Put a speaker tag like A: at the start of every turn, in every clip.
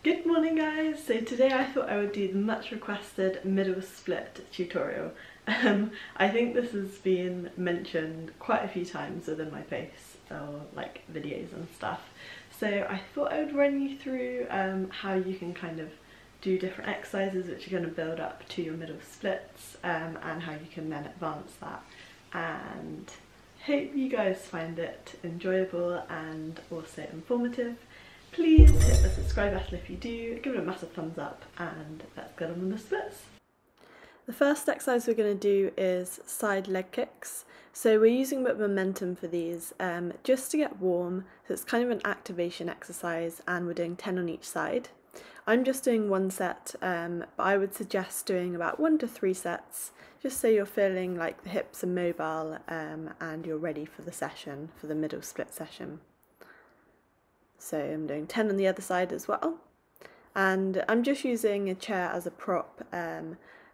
A: Good morning guys! So today I thought I would do the much requested middle split tutorial. I think this has been mentioned quite a few times within my posts or like videos and stuff. So I thought I would run you through how you can kind of do different exercises which are going to build up to your middle splits and how you can then advance that. And hope you guys find it enjoyable and also informative. Please hit the subscribe button if you do, give it a massive thumbs up, and let's get on with the splits. The first exercise we're going to do is side leg kicks. So we're using a bit of momentum for these just to get warm, so it's kind of an activation exercise and we're doing 10 on each side. I'm just doing one set, but I would suggest doing about 1 to 3 sets, just so you're feeling like the hips are mobile and you're ready for the session, for the middle split session. So I'm doing 10 on the other side as well, and I'm just using a chair as a prop,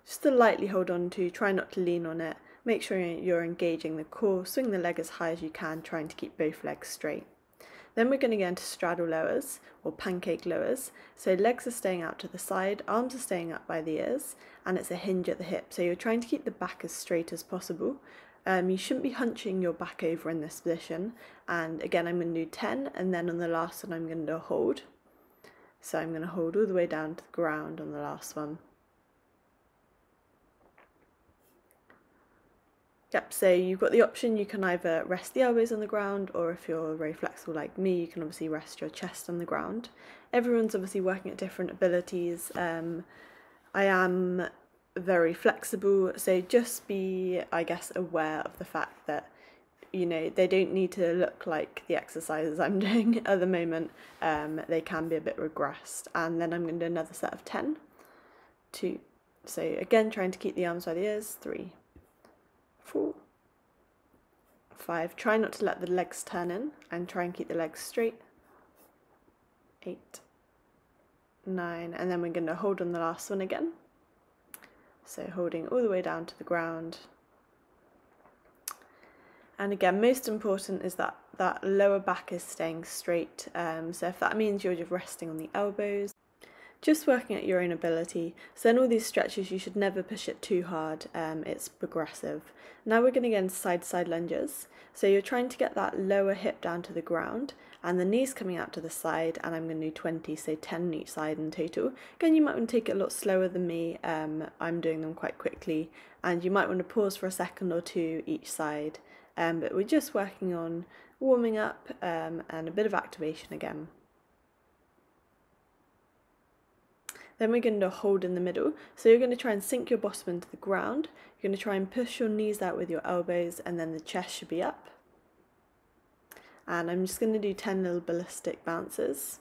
A: just to lightly hold on to, try not to lean on it, make sure you're engaging the core, swing the leg as high as you can, trying to keep both legs straight. Then we're going to get into straddle lowers, or pancake lowers, so legs are staying out to the side, arms are staying up by the ears, and it's a hinge at the hip, so you're trying to keep the back as straight as possible. You shouldn't be hunching your back over in this position, and again I'm going to do 10, and then on the last one I'm going to do a hold. So I'm going to hold all the way down to the ground on the last one. Yep, so you've got the option, you can either rest the elbows on the ground, or if you're very flexible like me, you can obviously rest your chest on the ground. Everyone's obviously working at different abilities. I am very flexible, so just be, I guess, aware of the fact that, you know, they don't need to look like the exercises I'm doing at the moment. They can be a bit regressed. And then I'm going to do another set of 10, 2, so again trying to keep the arms by the ears, 3, 4, 5, try not to let the legs turn in and try and keep the legs straight, 8, 9, and then we're going to hold on the last one again. So holding all the way down to the ground. And again, most important is that that lower back is staying straight. So if that means you're just resting on the elbows, just working at your own ability. So in all these stretches, you should never push it too hard. It's progressive. Now we're going to get into side lunges. So you're trying to get that lower hip down to the ground and the knees coming out to the side, and I'm going to do 20, so 10 on each side in total. Again, you might want to take it a lot slower than me. I'm doing them quite quickly, and you might want to pause for a second or two each side. But we're just working on warming up and a bit of activation again. Then we're going to hold in the middle, so you're going to try and sink your bottom into the ground, you're going to try and push your knees out with your elbows, and then the chest should be up. And I'm just going to do 10 little ballistic bounces,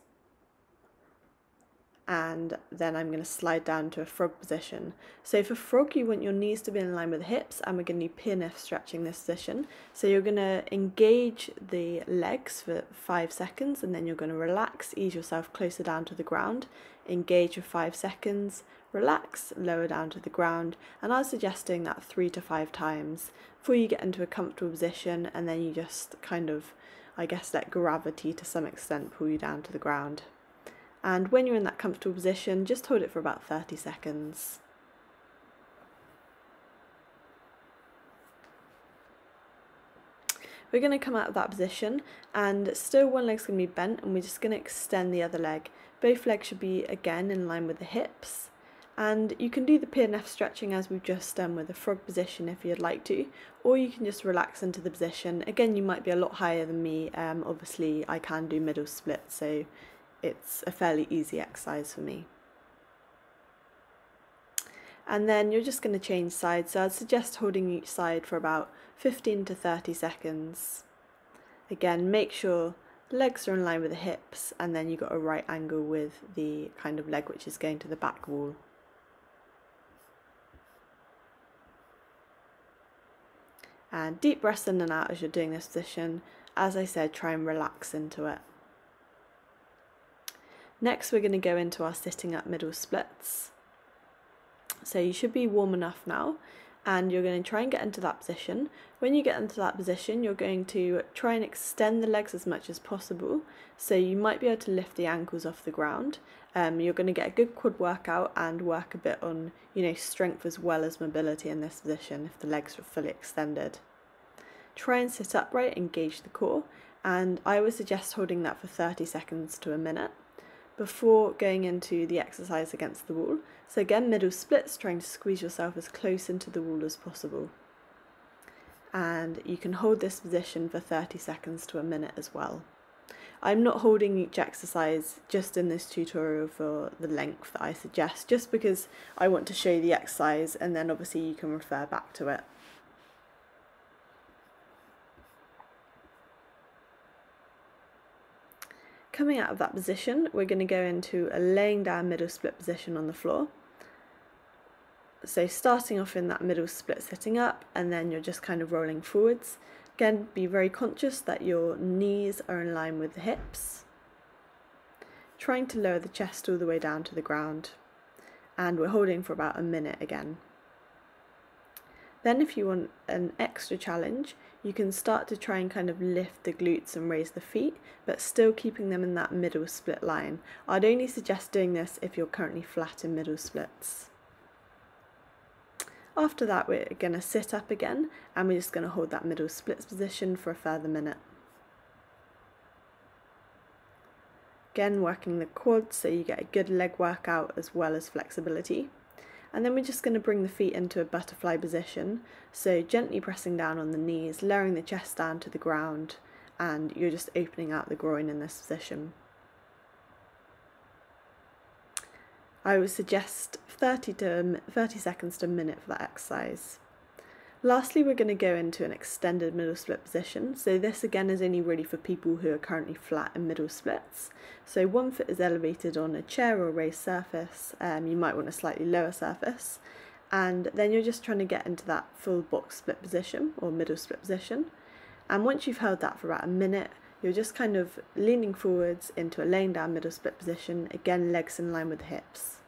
A: and then I'm going to slide down to a frog position. So for frog, you want your knees to be in line with the hips, and we're going to do PNF stretching this position. So you're going to engage the legs for 5 seconds, and then you're going to relax, ease yourself closer down to the ground, engage for 5 seconds, relax, lower down to the ground, and I was suggesting that 3 to 5 times before you get into a comfortable position, and then you just kind of, I guess, let gravity to some extent pull you down to the ground. And when you're in that comfortable position, just hold it for about 30 seconds. We're going to come out of that position, and still one leg's going to be bent, and we're just going to extend the other leg. Both legs should be again in line with the hips, and you can do the PNF stretching as we've just done with the frog position if you'd like to, or you can just relax into the position. Again, you might be a lot higher than me. Obviously I can do middle split, so it's a fairly easy exercise for me. And then you're just going to change sides, so I'd suggest holding each side for about 15 to 30 seconds. Again, make sure legs are in line with the hips, and then you've got a right angle with the kind of leg which is going to the back wall. And deep breaths in and out as you're doing this position. As I said, try and relax into it. Next we're going to go into our sitting up middle splits. So you should be warm enough now. and you're going to try and get into that position. When you get into that position, you're going to try and extend the legs as much as possible, so you might be able to lift the ankles off the ground. You're going to get a good quad workout and work a bit on, strength as well as mobility in this position if the legs are fully extended. Try and sit upright, engage the core, and I would suggest holding that for 30 seconds to a minute before going into the exercise against the wall. So again, middle splits, trying to squeeze yourself as close into the wall as possible. And you can hold this position for 30 seconds to a minute as well. I'm not holding each exercise just in this tutorial for the length that I suggest, just because I want to show you the exercise and then obviously you can refer back to it. Coming out of that position, we're going to go into a laying down middle split position on the floor. So starting off in that middle split sitting up, and then you're just kind of rolling forwards. Again, be very conscious that your knees are in line with the hips. Trying to lower the chest all the way down to the ground. And we're holding for about a minute again. Then if you want an extra challenge, you can start to try and kind of lift the glutes and raise the feet, but still keeping them in that middle split line. I'd only suggest doing this if you're currently flat in middle splits. After that, we're going to sit up again, and we're just going to hold that middle splits position for a further minute. Again, working the quads so you get a good leg workout as well as flexibility. And then we're just going to bring the feet into a butterfly position, so gently pressing down on the knees, lowering the chest down to the ground, and you're just opening out the groin in this position. I would suggest 30 seconds to a minute for that exercise. Lastly, we're going to go into an extended middle split position. So this again is only really for people who are currently flat in middle splits. So one foot is elevated on a chair or raised surface. You might want a slightly lower surface. And then you're just trying to get into that full box split position or middle split position. And once you've held that for about a minute, you're just kind of leaning forwards into a laying down middle split position. Again, legs in line with the hips.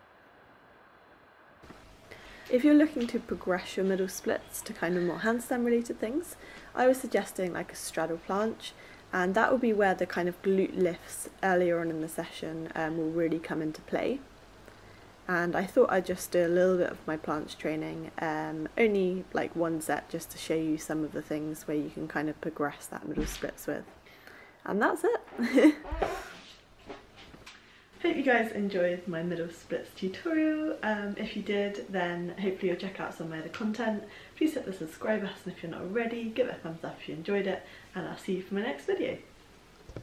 A: If you're looking to progress your middle splits to kind of more handstand related things, I was suggesting like a straddle planche, and that will be where the kind of glute lifts earlier on in the session will really come into play. And I thought I'd just do a little bit of my planche training, only like one set, just to show you some of the things where you can kind of progress that middle splits with. And that's it. Hope you guys enjoyed my middle splits tutorial. If you did, then hopefully you'll check out some of my other content. Please hit the subscribe button if you're not already, give it a thumbs up if you enjoyed it, and I'll see you for my next video.